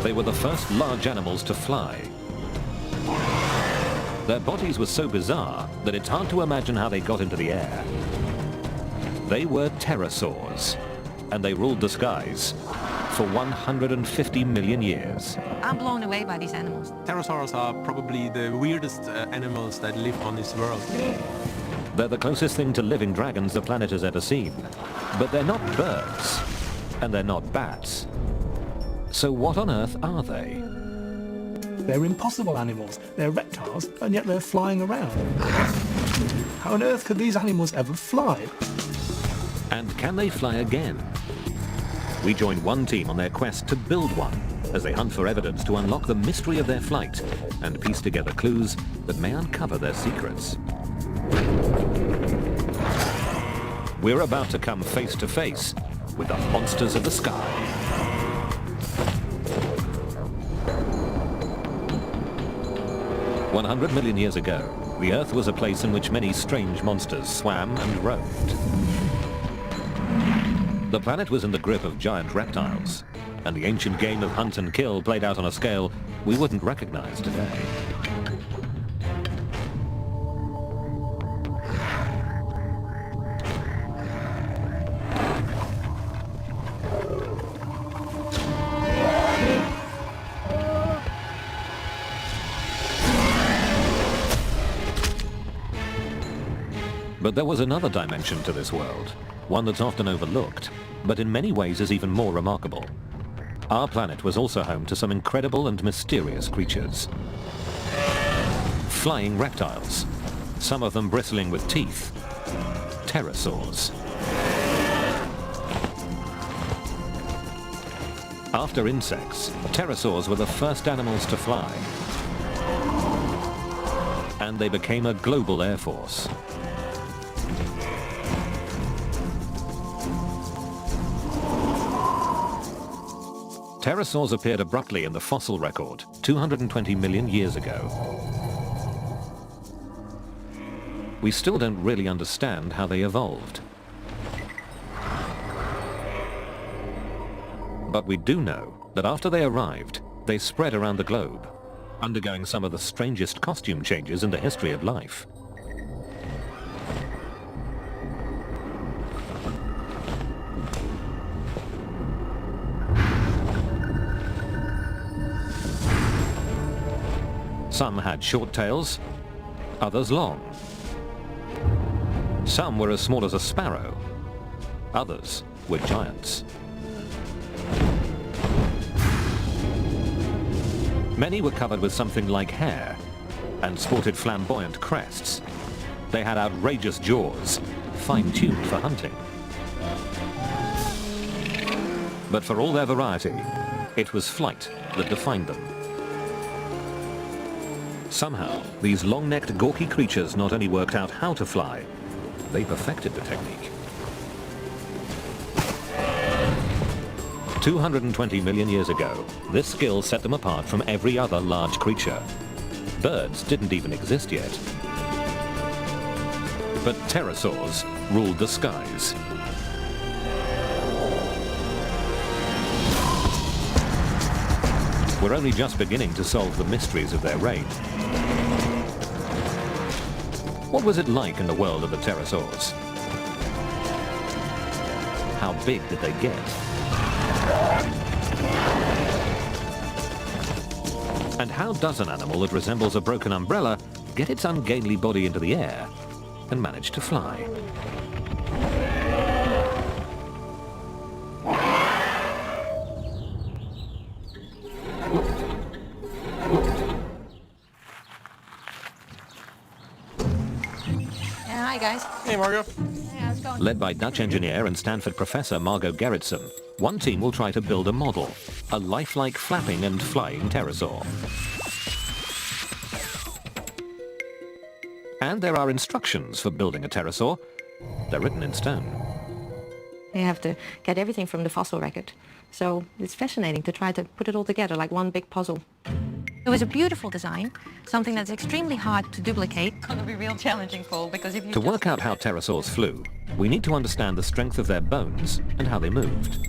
They were the first large animals to fly. Their bodies were so bizarre that it's hard to imagine how they got into the air. They were pterosaurs, and they ruled the skies for 150 million years. I'm blown away by these animals. Pterosaurs are probably the weirdest animals that live on this world. They're the closest thing to living dragons the planet has ever seen. But they're not birds, and they're not bats. So what on earth are they? They're impossible animals. They're reptiles, and yet they're flying around. How on earth could these animals ever fly? And can they fly again? We join one team on their quest to build one, as they hunt for evidence to unlock the mystery of their flight and piece together clues that may uncover their secrets. We're about to come face to face with the monsters of the sky. "100 million years ago, the Earth was a place in which many strange monsters swam and roamed. The planet was in the grip of giant reptiles, and the ancient game of hunt and kill played out on a scale we wouldn't recognize today. But there was another dimension to this world, one that's often overlooked, but in many ways is even more remarkable. Our planet was also home to some incredible and mysterious creatures. Flying reptiles, some of them bristling with teeth. Pterosaurs. After insects, pterosaurs were the first animals to fly. And they became a global air force. Pterosaurs appeared abruptly in the fossil record 220 million years ago. We still don't really understand how they evolved. But we do know that after they arrived, they spread around the globe, undergoing some of the strangest costume changes in the history of life. Some had short tails, others long. Some were as small as a sparrow, others were giants. Many were covered with something like hair and sported flamboyant crests. They had outrageous jaws, fine-tuned for hunting. But for all their variety, it was flight that defined them. Somehow, these long-necked, gawky creatures not only worked out how to fly, they perfected the technique. 220 million years ago, this skill set them apart from every other large creature. Birds didn't even exist yet. But pterosaurs ruled the skies. We're only just beginning to solve the mysteries of their reign. What was it like in the world of the pterosaurs? How big did they get? And how does an animal that resembles a broken umbrella get its ungainly body into the air and manage to fly? Hi guys. Hey Margot. Hey, how's it going? Led by Dutch engineer and Stanford professor Margot Gerritsen, one team will try to build a model, a lifelike flapping and flying pterosaur. And there are instructions for building a pterosaur. They're written in stone. You have to get everything from the fossil record. So it's fascinating to try to put it all together like one big puzzle. It was a beautiful design, something that's extremely hard to duplicate. It's going to be real challenging, Paul, because if you To work out how pterosaurs flew, we need to understand the strength of their bones and how they moved.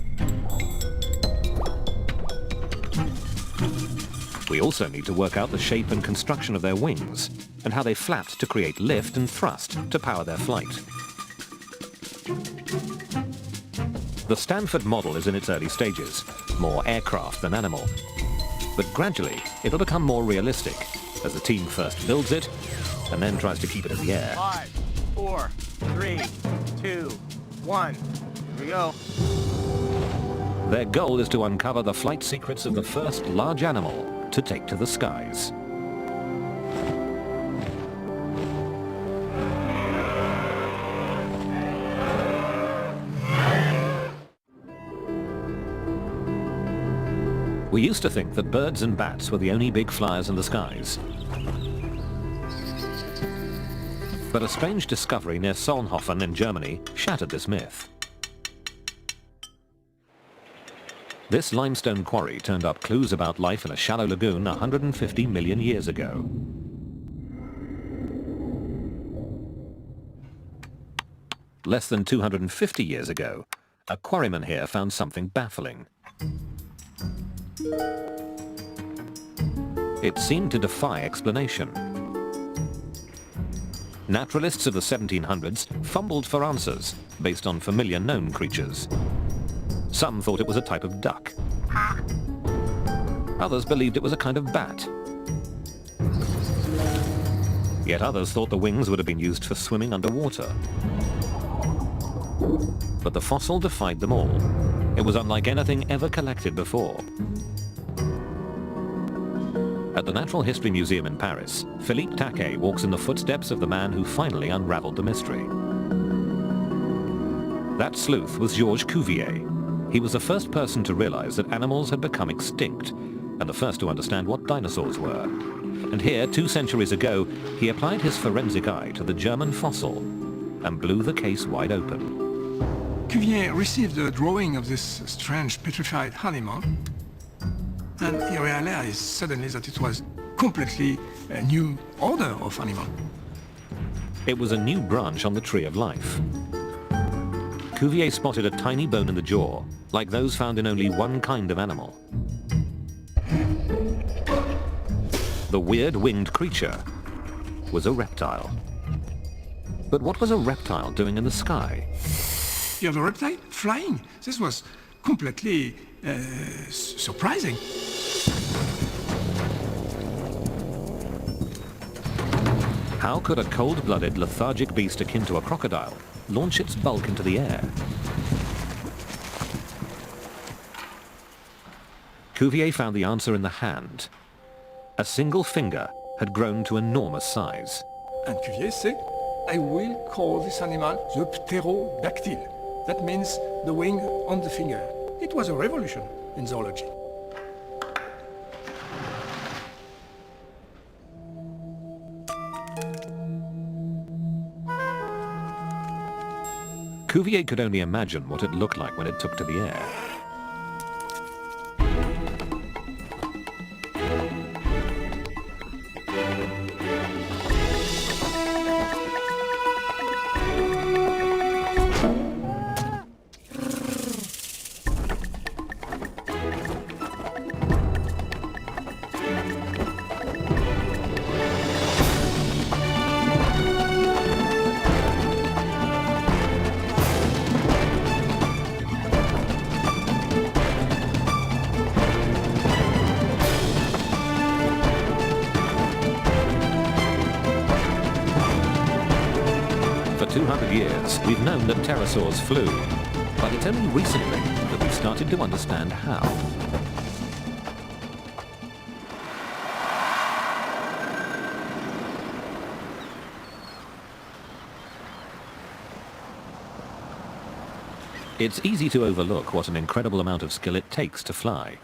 We also need to work out the shape and construction of their wings and how they flapped to create lift and thrust to power their flight. The Stanford model is in its early stages, more aircraft than animal. But gradually, it'll become more realistic as the team first builds it and then tries to keep it in the air. 5, 4, 3, 2, 1. Here we go. Their goal is to uncover the flight secrets of the first large animal to take to the skies. We used to think that birds and bats were the only big flyers in the skies. But a strange discovery near Solnhofen in Germany shattered this myth. This limestone quarry turned up clues about life in a shallow lagoon 150 million years ago. Less than 250 years ago, a quarryman here found something baffling. It seemed to defy explanation. Naturalists of the 1700s fumbled for answers based on familiar known creatures. Some thought it was a type of duck. Others believed it was a kind of bat. Yet others thought the wings would have been used for swimming underwater. But the fossil defied them all. It was unlike anything ever collected before. At the Natural History Museum in Paris, Philippe Taquet walks in the footsteps of the man who finally unraveled the mystery. That sleuth was Georges Cuvier. He was the first person to realize that animals had become extinct, and the first to understand what dinosaurs were. And here, 2 centuries ago, he applied his forensic eye to the German fossil and blew the case wide open. Cuvier received a drawing of this strange petrified animal, and he realized suddenly that it was completely a new order of animal. It was a new branch on the tree of life. Cuvier spotted a tiny bone in the jaw, like those found in only one kind of animal. The weird winged creature was a reptile. But what was a reptile doing in the sky? You have a reptile flying. This was completely surprising. How could a cold-blooded, lethargic beast akin to a crocodile launch its bulk into the air? Cuvier found the answer in the hand. A single finger had grown to enormous size. And Cuvier said, I will call this animal the pterodactyl. That means the wing on the finger. It was a revolution in zoology. Cuvier could only imagine what it looked like when it took to the air. For 200 years, we've known that pterosaurs flew, but it's only recently that we've started to understand how. It's easy to overlook what an incredible amount of skill it takes to fly.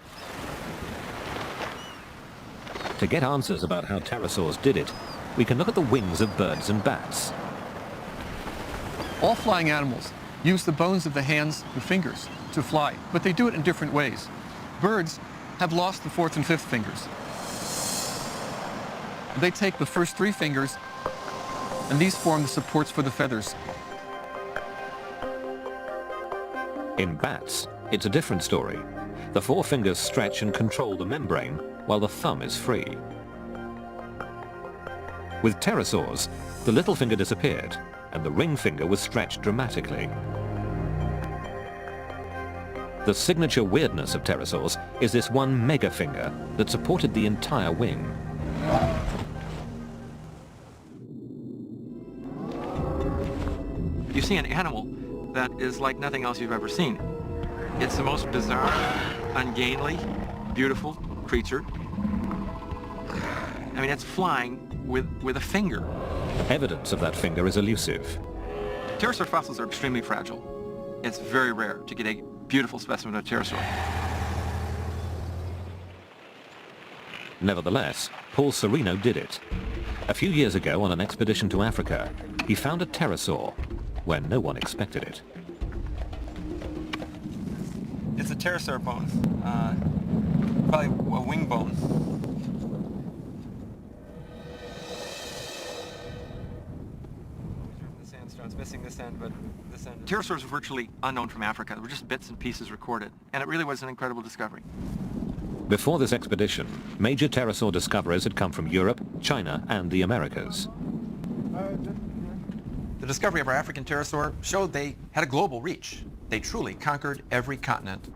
To get answers about how pterosaurs did it, we can look at the wings of birds and bats. All flying animals use the bones of the hands and fingers to fly, but they do it in different ways. Birds have lost the 4th and 5th fingers. They take the first 3 fingers, and these form the supports for the feathers. In bats, it's a different story. The 4 fingers stretch and control the membrane, while the thumb is free. With pterosaurs, the little finger disappeared and the ring finger was stretched dramatically. The signature weirdness of pterosaurs is this one mega finger that supported the entire wing. You see an animal that is like nothing else you've ever seen. It's the most bizarre, ungainly, beautiful creature. I mean, it's flying with a finger. Evidence of that finger is elusive. Pterosaur fossils are extremely fragile. It's very rare to get a beautiful specimen of a pterosaur. Nevertheless, Paul Serino did it. A few years ago on an expedition to Africa, he found a pterosaur where no one expected it. It's a pterosaur bone, probably a wing bone. The sandstone's missing this end, but this end. Pterosaurs are virtually unknown from Africa. There were just bits and pieces recorded, and it really was an incredible discovery. Before this expedition, major pterosaur discoverers had come from Europe, China, and the Americas. The discovery of our African pterosaur showed they had a global reach. They truly conquered every continent.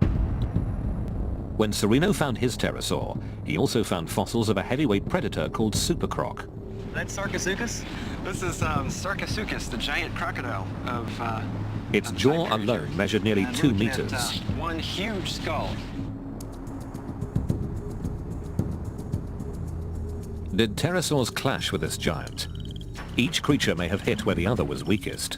When Serino found his pterosaur, he also found fossils of a heavyweight predator called supercroc. That's Sarcosuchus? This is Sarcosuchus, the giant crocodile of Its jaw alone measured nearly 2 meters. One huge skull. Did pterosaurs clash with this giant? Each creature may have hit where the other was weakest.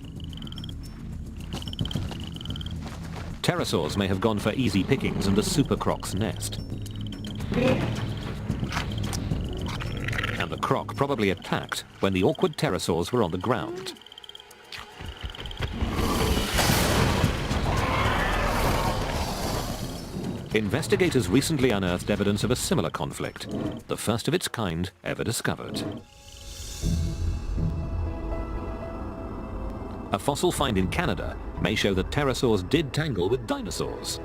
Pterosaurs may have gone for easy pickings in the supercroc's nest. And the croc probably attacked when the awkward pterosaurs were on the ground. Investigators recently unearthed evidence of a similar conflict, the first of its kind ever discovered. A fossil find in Canada may show that pterosaurs did tangle with dinosaurs.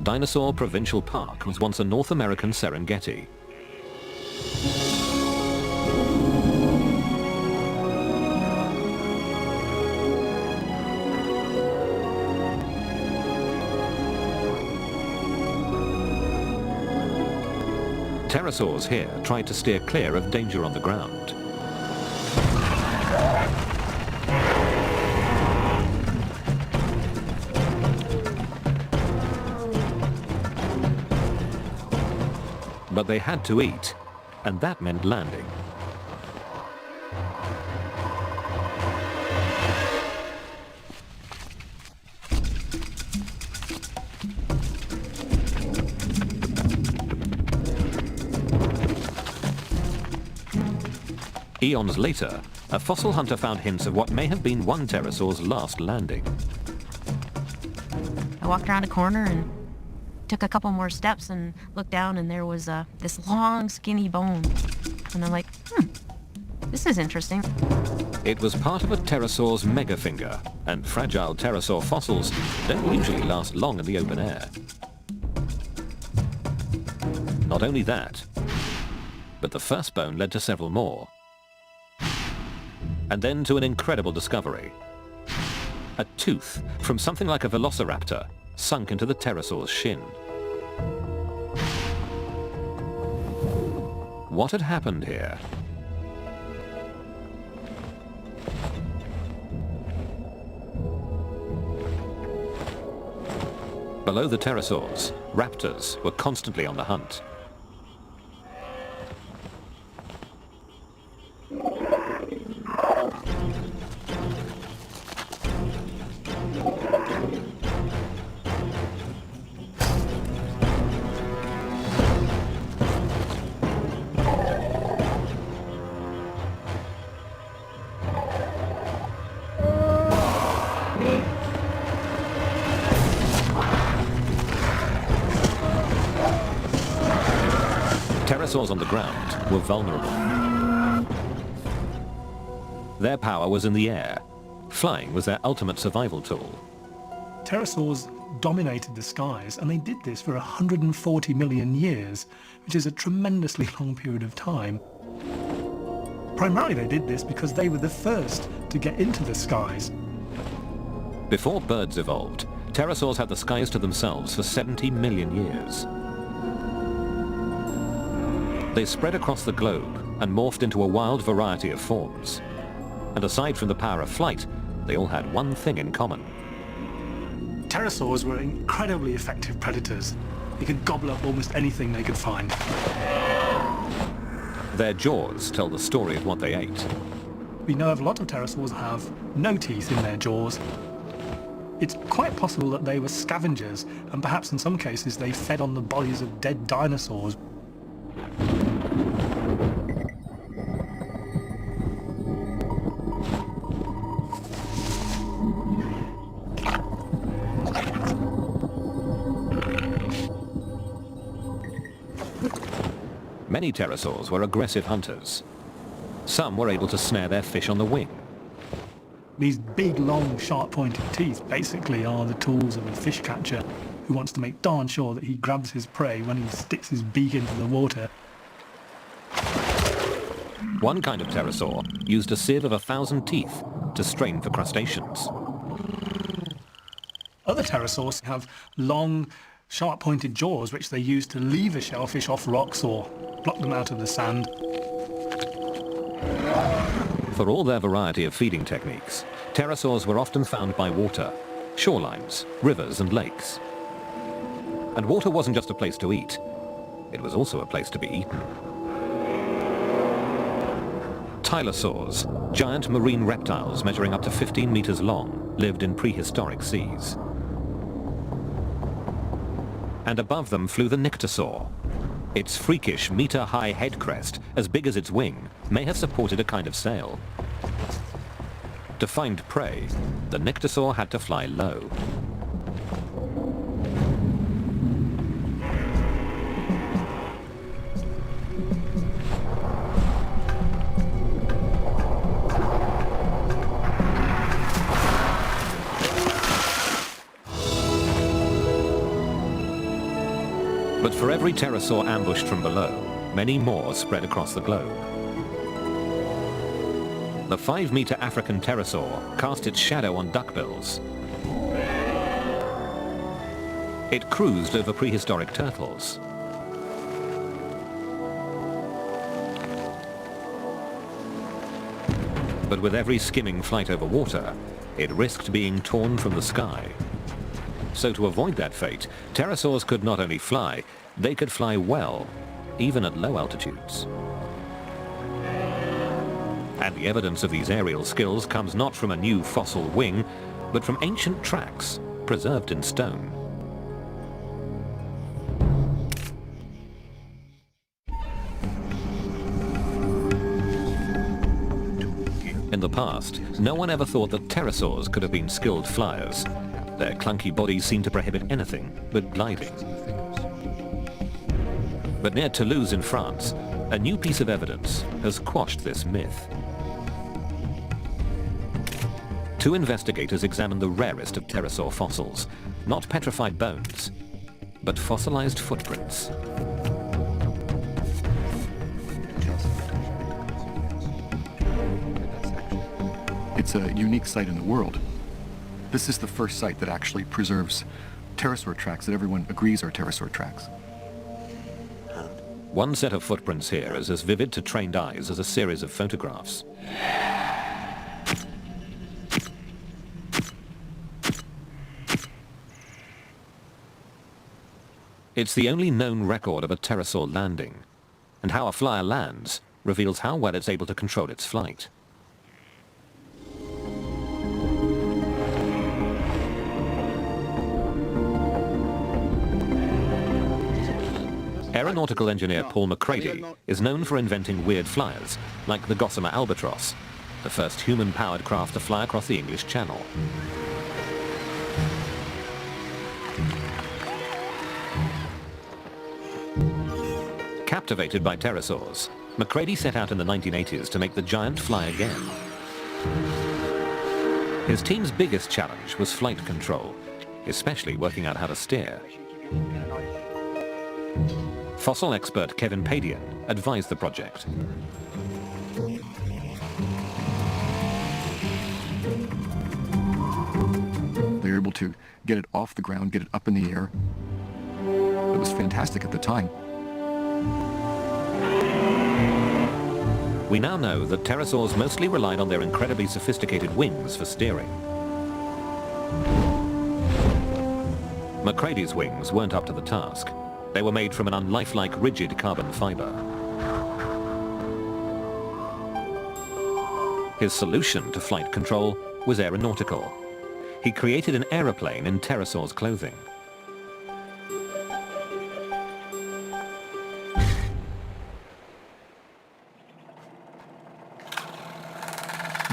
Dinosaur Provincial Park was once a North American Serengeti. Pterosaurs here tried to steer clear of danger on the ground. But they had to eat, and that meant landing. Eons later, a fossil hunter found hints of what may have been one pterosaur's last landing. I walked around a corner and took a couple more steps and looked down, and there was this long, skinny bone. And I'm like, this is interesting. It was part of a pterosaur's mega finger, and fragile pterosaur fossils don't usually last long in the open air. Not only that, but the first bone led to several more. And then to an incredible discovery. A tooth from something like a velociraptor sunk into the pterosaur's shin. What had happened here? Below the pterosaurs, raptors were constantly on the hunt. Pterosaurs on the ground were vulnerable. Their power was in the air. Flying was their ultimate survival tool. Pterosaurs dominated the skies, and they did this for 140 million years, which is a tremendously long period of time. Primarily they did this because they were the first to get into the skies. Before birds evolved, pterosaurs had the skies to themselves for 70 million years. They spread across the globe and morphed into a wild variety of forms. And aside from the power of flight, they all had one thing in common. Pterosaurs were incredibly effective predators. They could gobble up almost anything they could find. Their jaws tell the story of what they ate. We know of a lot of pterosaurs have no teeth in their jaws. It's quite possible that they were scavengers, and perhaps in some cases they fed on the bodies of dead dinosaurs. Many pterosaurs were aggressive hunters. Some were able to snare their fish on the wing. These big, long, sharp-pointed teeth basically are the tools of a fish catcher who wants to make darn sure that he grabs his prey when he sticks his beak into the water. One kind of pterosaur used a sieve of 1,000 teeth to strain for crustaceans. Other pterosaurs have long, sharp-pointed jaws which they use to lever shellfish off rocks or pluck them out of the sand. For all their variety of feeding techniques, pterosaurs were often found by water, shorelines, rivers and lakes. And water wasn't just a place to eat, it was also a place to be eaten. Tylosaurs, giant marine reptiles measuring up to 15 meters long, lived in prehistoric seas. And above them flew the nyctosaur. Its freakish meter-high head crest, as big as its wing, may have supported a kind of sail. To find prey, the nyctosaur had to fly low. But for every pterosaur ambushed from below, many more spread across the globe. The 5-meter African pterosaur cast its shadow on duckbills. It cruised over prehistoric turtles. But with every skimming flight over water, it risked being torn from the sky. So to avoid that fate, pterosaurs could not only fly, they could fly well, even at low altitudes. And the evidence of these aerial skills comes not from a new fossil wing, but from ancient tracks preserved in stone. In the past, no one ever thought that pterosaurs could have been skilled flyers. Their clunky bodies seem to prohibit anything but gliding. But near Toulouse in France, a new piece of evidence has quashed this myth. Two investigators examined the rarest of pterosaur fossils, not petrified bones, but fossilized footprints. It's a unique site in the world. This is the first site that actually preserves pterosaur tracks that everyone agrees are pterosaur tracks. One set of footprints here is as vivid to trained eyes as a series of photographs. It's the only known record of a pterosaur landing, and how a flyer lands reveals how well it's able to control its flight. Aeronautical engineer Paul McCready is known for inventing weird flyers, like the Gossamer Albatross, the first human-powered craft to fly across the English Channel. Captivated by pterosaurs, McCready set out in the 1980s to make the giant fly again. His team's biggest challenge was flight control. especially working out how to steer. Fossil expert Kevin Padian advised the project. They were able to get it off the ground, get it up in the air. It was fantastic at the time. We now know that pterosaurs mostly relied on their incredibly sophisticated wings for steering. Macready's wings weren't up to the task. They were made from an unlifelike rigid carbon fiber. His solution to flight control was aeronautical. He created an aeroplane in pterosaurs' clothing.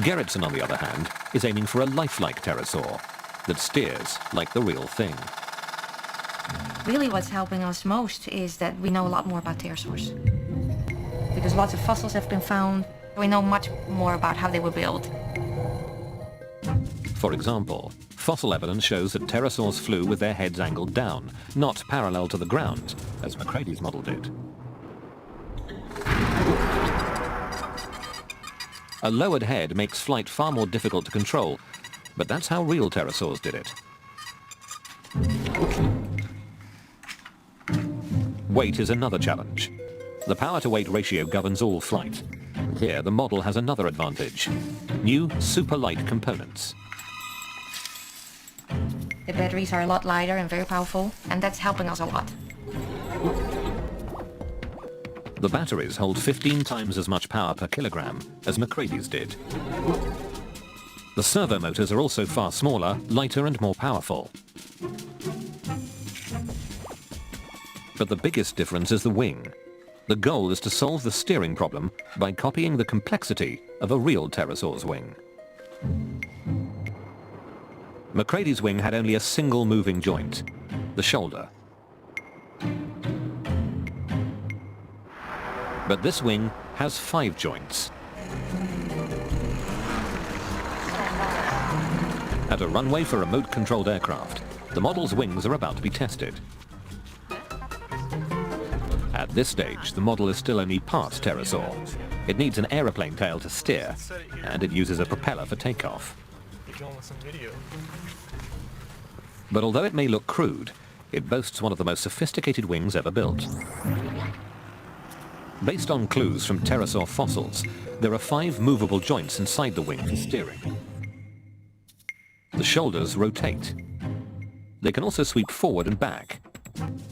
Gerritsen, on the other hand, is aiming for a lifelike pterosaur that steers like the real thing. Really what's helping us most is that we know a lot more about pterosaurs. Because lots of fossils have been found, we know much more about how they were built. For example, fossil evidence shows that pterosaurs flew with their heads angled down, not parallel to the ground, as Macready's model did. A lowered head makes flight far more difficult to control, but that's how real pterosaurs did it. Weight is another challenge. The power-to-weight ratio governs all flight. Here, the model has another advantage: new super-light components. The batteries are a lot lighter and very powerful, and that's helping us a lot. The batteries hold 15 times as much power per kilogram as Macready's did. The servo motors are also far smaller, lighter and more powerful. But the biggest difference is the wing. The goal is to solve the steering problem by copying the complexity of a real pterosaur's wing. Macready's wing had only a single moving joint, the shoulder. But this wing has 5 joints. At a runway for remote-controlled aircraft, the model's wings are about to be tested. At this stage, the model is still only part pterosaur. It needs an aeroplane tail to steer, and it uses a propeller for takeoff. But although it may look crude, it boasts one of the most sophisticated wings ever built. Based on clues from pterosaur fossils, there are 5 movable joints inside the wing for steering. The shoulders rotate. They can also sweep forward and back.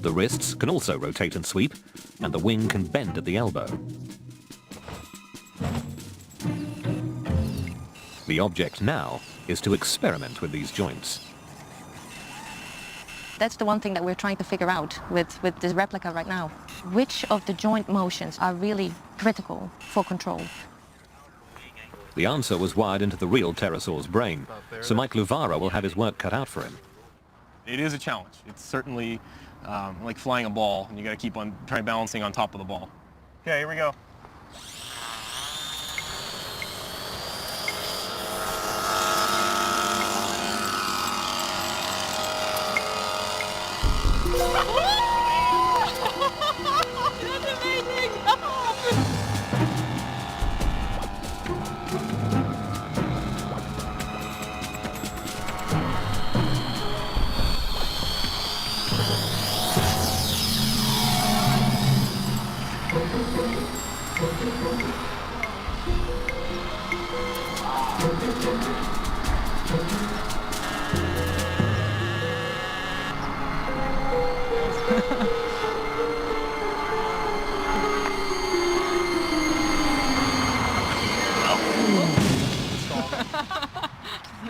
The wrists can also rotate and sweep, and the wing can bend at the elbow. The object now is to experiment with these joints. That's the one thing that we're trying to figure out with this replica right now. Which of the joint motions are really critical for control? The answer was wired into the real pterosaur's brain, so Mike Luvara will have his work cut out for him. It is a challenge. It's certainly like flying a ball, and you got to keep on trying balancing on top of the ball. Okay, here we go.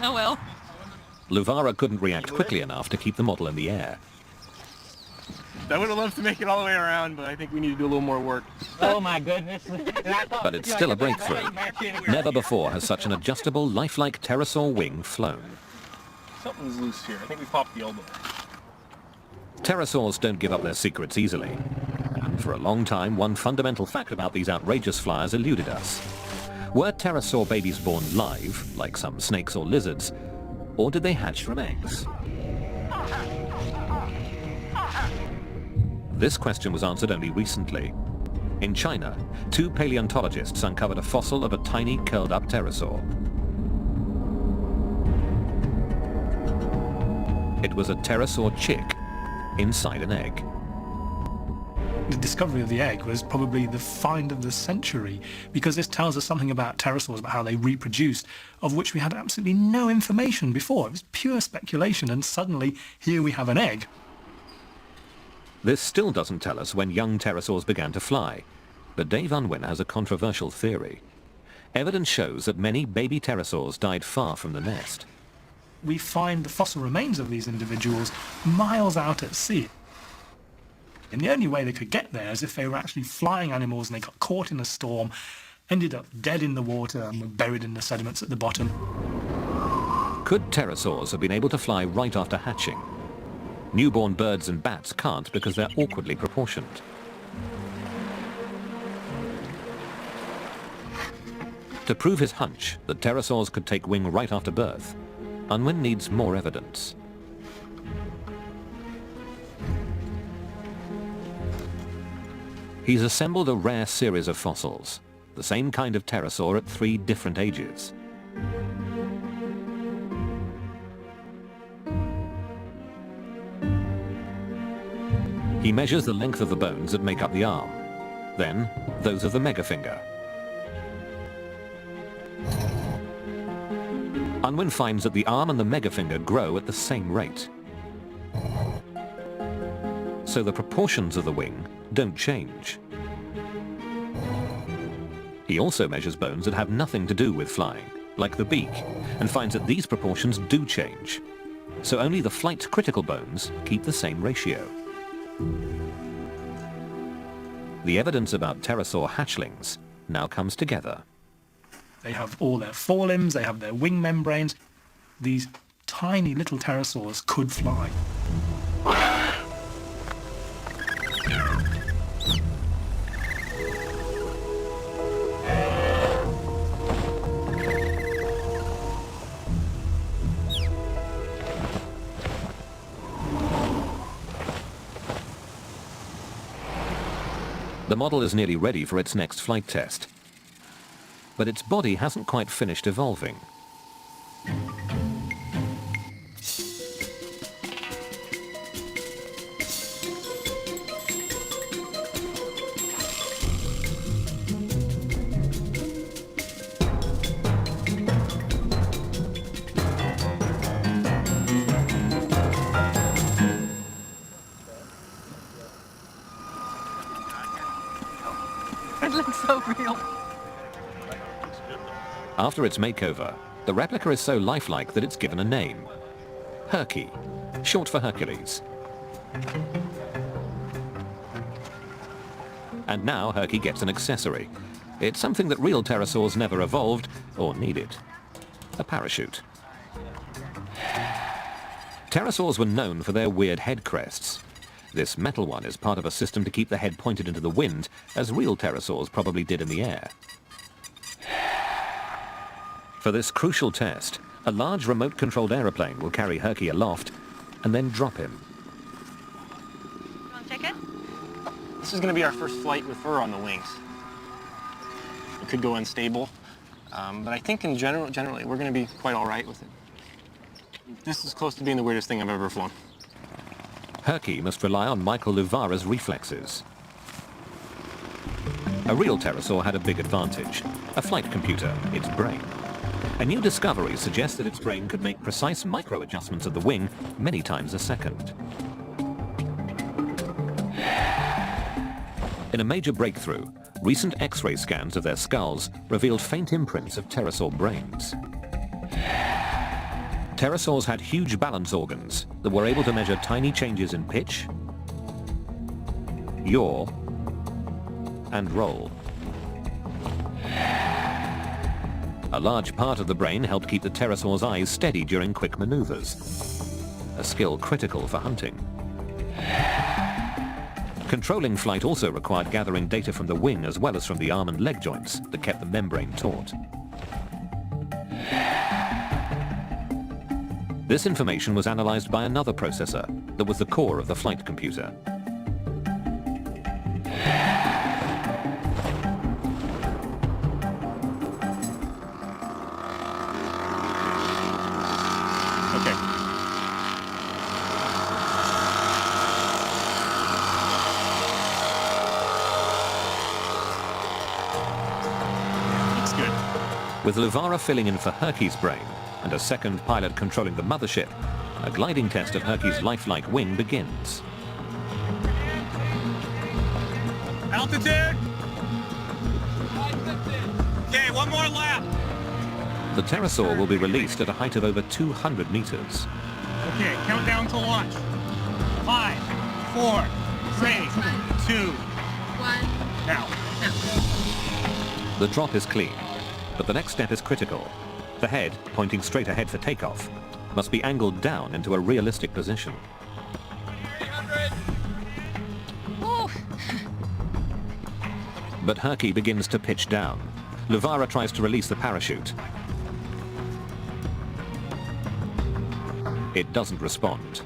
Oh well. Luvara couldn't react quickly enough to keep the model in the air. I would have loved to make it all the way around, but I think we need to do a little more work. Oh my goodness. But it's still a breakthrough. Never before has such an adjustable, lifelike pterosaur wing flown. Something's loose here. I think we popped the elbow. Pterosaurs don't give up their secrets easily. And for a long time, one fundamental fact about these outrageous flyers eluded us. Were pterosaur babies born live, like some snakes or lizards, or did they hatch from eggs? this question was answered only recently. In China, 2 paleontologists uncovered a fossil of a tiny curled-up pterosaur. It was a pterosaur chick inside an egg. The discovery of the egg was probably the find of the century, because this tells us something about pterosaurs, about how they reproduced, of which we had absolutely no information before. It was pure speculation, and suddenly here we have an egg. This still doesn't tell us when young pterosaurs began to fly, but Dave Unwin has a controversial theory. Evidence shows that many baby pterosaurs died far from the nest. We find the fossil remains of these individuals miles out at sea. And the only way they could get there is if they were actually flying animals and they got caught in a storm, ended up dead in the water and were buried in the sediments at the bottom. Could pterosaurs have been able to fly right after hatching? Newborn birds and bats can't because they're awkwardly proportioned. To prove his hunch that pterosaurs could take wing right after birth, Unwin needs more evidence. He's assembled a rare series of fossils, the same kind of pterosaur at 3 different ages. He measures the length of the bones that make up the arm, then those of the megafinger. Unwin finds that the arm and the megafinger grow at the same rate. So the proportions of the wing don't change. He also measures bones that have nothing to do with flying, like the beak, and finds that these proportions do change. So only the flight-critical bones keep the same ratio. The evidence about pterosaur hatchlings now comes together. They have all their forelimbs, they have their wing membranes. These tiny little pterosaurs could fly. The model is nearly ready for its next flight test. But its body hasn't quite finished evolving. It looks so real. After its makeover, the replica is so lifelike that it's given a name. Herky, short for Hercules. And now Herky gets an accessory. It's something that real pterosaurs never evolved or needed. A parachute. Pterosaurs were known for their weird head crests. This metal one is part of a system to keep the head pointed into the wind, as real pterosaurs probably did in the air. For this crucial test, a large remote-controlled aeroplane will carry Herky aloft and then drop him. You want to check it? This is going to be our first flight with fur on the wings. It could go unstable, but I think in generally we're going to be quite all right with it. This is close to being the weirdest thing I've ever flown. Herky must rely on Michael Luvara's reflexes. A real pterosaur had a big advantage, a flight computer, its brain. A new discovery suggests that its brain could make precise micro-adjustments of the wing many times a second. In a major breakthrough, recent X-ray scans of their skulls revealed faint imprints of pterosaur brains. Pterosaurs had huge balance organs that were able to measure tiny changes in pitch, yaw, and roll. A large part of the brain helped keep the pterosaur's eyes steady during quick maneuvers, a skill critical for hunting. Controlling flight also required gathering data from the wing as well as from the arm and leg joints that kept the membrane taut. This information was analyzed by another processor that was the core of the flight computer. With Luvara filling in for Herky's brain and a second pilot controlling the mothership, a gliding test of Herky's lifelike wing begins. Altitude. Okay, one more lap. The pterosaur will be released at a height of over 200 meters. Okay, countdown to launch. 5, 4, 3, 2, 1. Now. The drop is clean, but the next step is critical. The head, pointing straight ahead for takeoff, must be angled down into a realistic position. But Herky begins to pitch down. Luvara tries to release the parachute. It doesn't respond.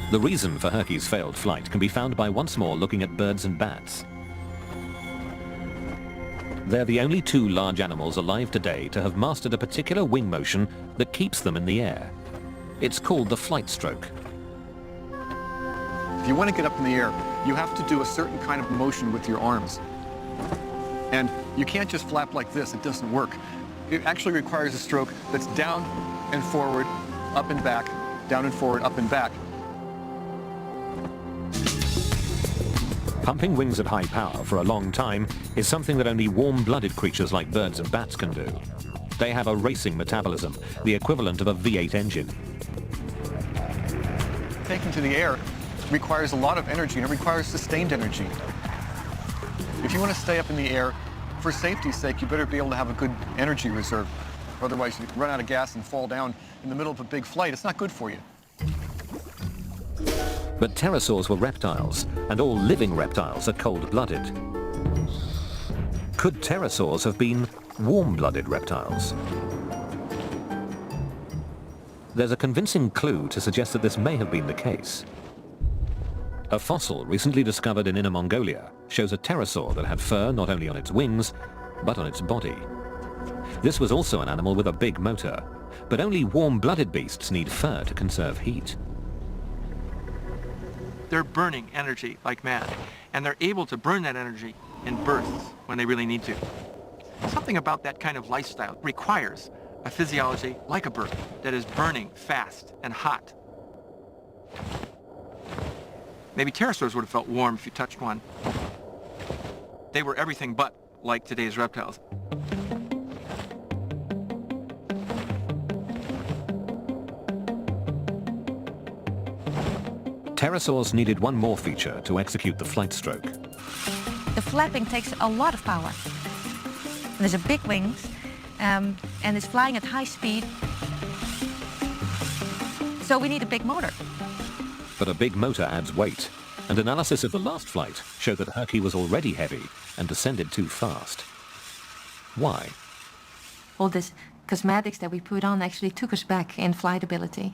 The reason for Herky's failed flight can be found by once more looking at birds and bats. They're the only two large animals alive today to have mastered a particular wing motion that keeps them in the air. It's called the flight stroke. If you want to get up in the air, you have to do a certain kind of motion with your arms. And you can't just flap like this, it doesn't work. It actually requires a stroke that's down and forward, up and back, down and forward, up and back. Pumping wings at high power for a long time is something that only warm-blooded creatures like birds and bats can do. They have a racing metabolism, the equivalent of a V8 engine. Taking to the air requires a lot of energy, and it requires sustained energy. If you want to stay up in the air, for safety's sake, you better be able to have a good energy reserve. Otherwise, you run out of gas and fall down in the middle of a big flight. It's not good for you. But pterosaurs were reptiles, and all living reptiles are cold-blooded. Could pterosaurs have been warm-blooded reptiles? There's a convincing clue to suggest that this may have been the case. A fossil recently discovered in Inner Mongolia shows a pterosaur that had fur not only on its wings, but on its body. This was also an animal with a big motor, but only warm-blooded beasts need fur to conserve heat. They're burning energy like mad, and they're able to burn that energy in bursts when they really need to. Something about that kind of lifestyle requires a physiology like a bird that is burning fast and hot. Maybe pterosaurs would have felt warm if you touched one. They were everything but like today's reptiles. Pterosaurs needed one more feature to execute the flight stroke. The flapping takes a lot of power. There's a big wings, and it's flying at high speed. So we need a big motor. But a big motor adds weight, and analysis of the last flight showed that Herky was already heavy and descended too fast. Why? All this cosmetics that we put on actually took us back in flight ability.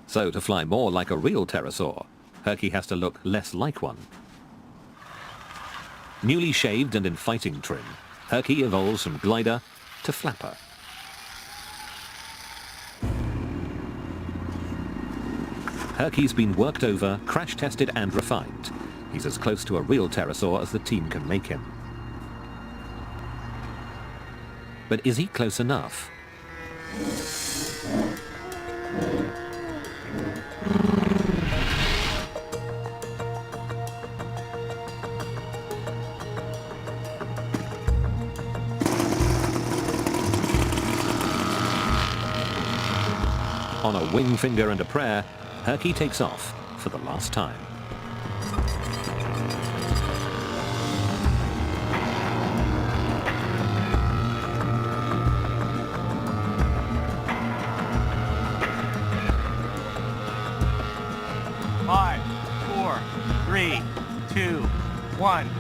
So to fly more like a real pterosaur, Herky has to look less like one. Newly shaved and in fighting trim, Herky evolves from glider to flapper. Herky's been worked over, crash-tested and refined. He's as close to a real pterosaur as the team can make him. But is he close enough? On a wing finger and a prayer, Herky takes off for the last time. Five, 4, 3, 2, 1. Here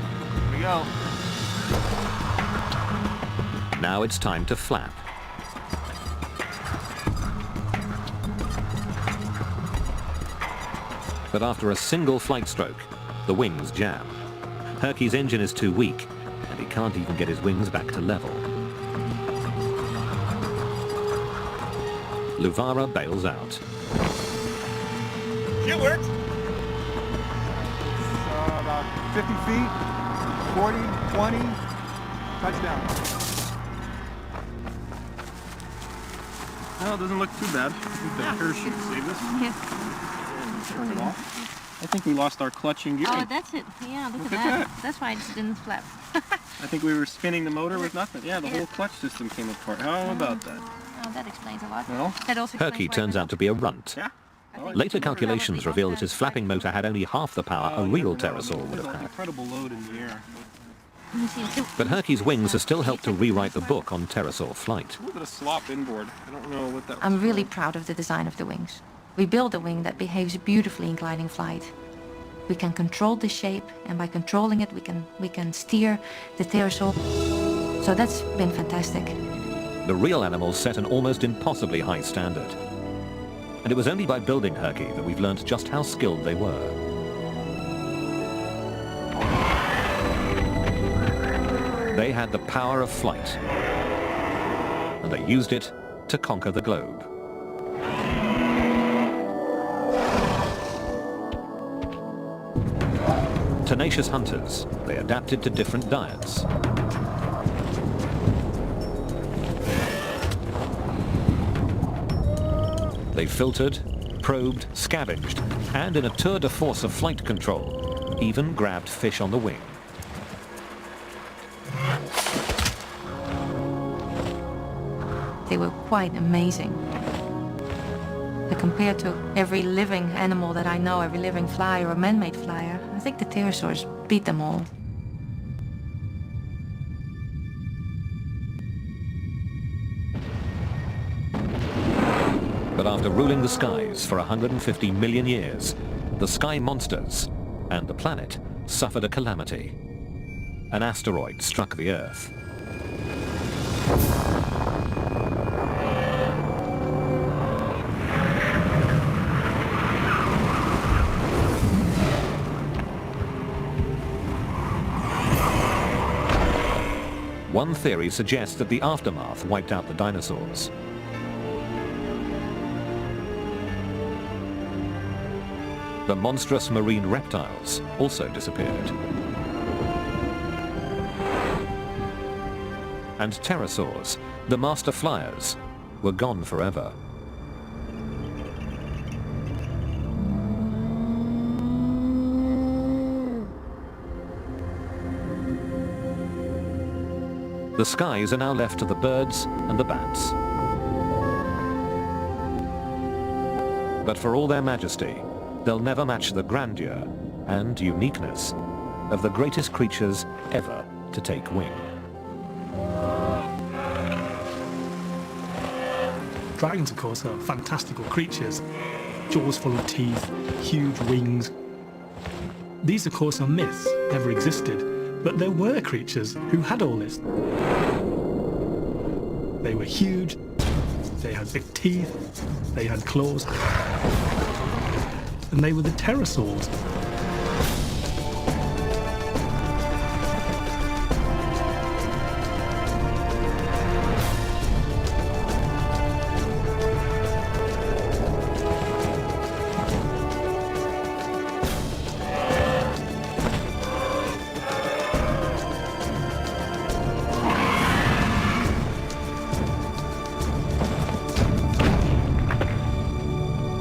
we go. Now it's time to flap. But after a single flight stroke, the wings jam. Herky's engine is too weak, and he can't even get his wings back to level. Luvara bails out. It worked. About 50 feet, 40, 20, touchdown. No, it doesn't look too bad. I think the parachute saved us. Yeah. Turned it off. I think we lost our clutch and gearing. Oh, that's it. Yeah, look at that. That's why it didn't flap. I think we were spinning the motor with nothing. Yeah, the whole clutch system came apart. How about that? Oh, that explains a lot. No? That also Herky turns out to be a runt. Yeah. Later calculations reveal that his flapping motor had only half the power a real pterosaur would have There's an had. incredible load in the air. But Herky's wings have still helped to rewrite the book on pterosaur flight. A little bit of slop inboard. I don't know what that was. I'm really proud of the design of the wings. We built a wing that behaves beautifully in gliding flight. We can control the shape, and by controlling it, we can steer the pterosaur. So that's been fantastic. The real animals set an almost impossibly high standard. And it was only by building Herky that we've learned just how skilled they were. They had the power of flight, and they used it to conquer the globe. Tenacious hunters, they adapted to different diets. They filtered, probed, scavenged, and in a tour de force of flight control, even grabbed fish on the wing. They were quite amazing. Compared to every living animal that I know, every living flyer or man-made flyer, I think the pterosaurs beat them all. But after ruling the skies for 150 million years, the sky monsters and the planet suffered a calamity. An asteroid struck the Earth. One theory suggests that the aftermath wiped out the dinosaurs. The monstrous marine reptiles also disappeared. And pterosaurs, the master flyers, were gone forever. The skies are now left to the birds and the bats. But for all their majesty, they'll never match the grandeur and uniqueness of the greatest creatures ever to take wing. Dragons, of course, are fantastical creatures. Jaws full of teeth, huge wings. These, of course, are myths, never existed. But there were creatures who had all this. They were huge, they had big teeth, they had claws, and they were the pterosaurs.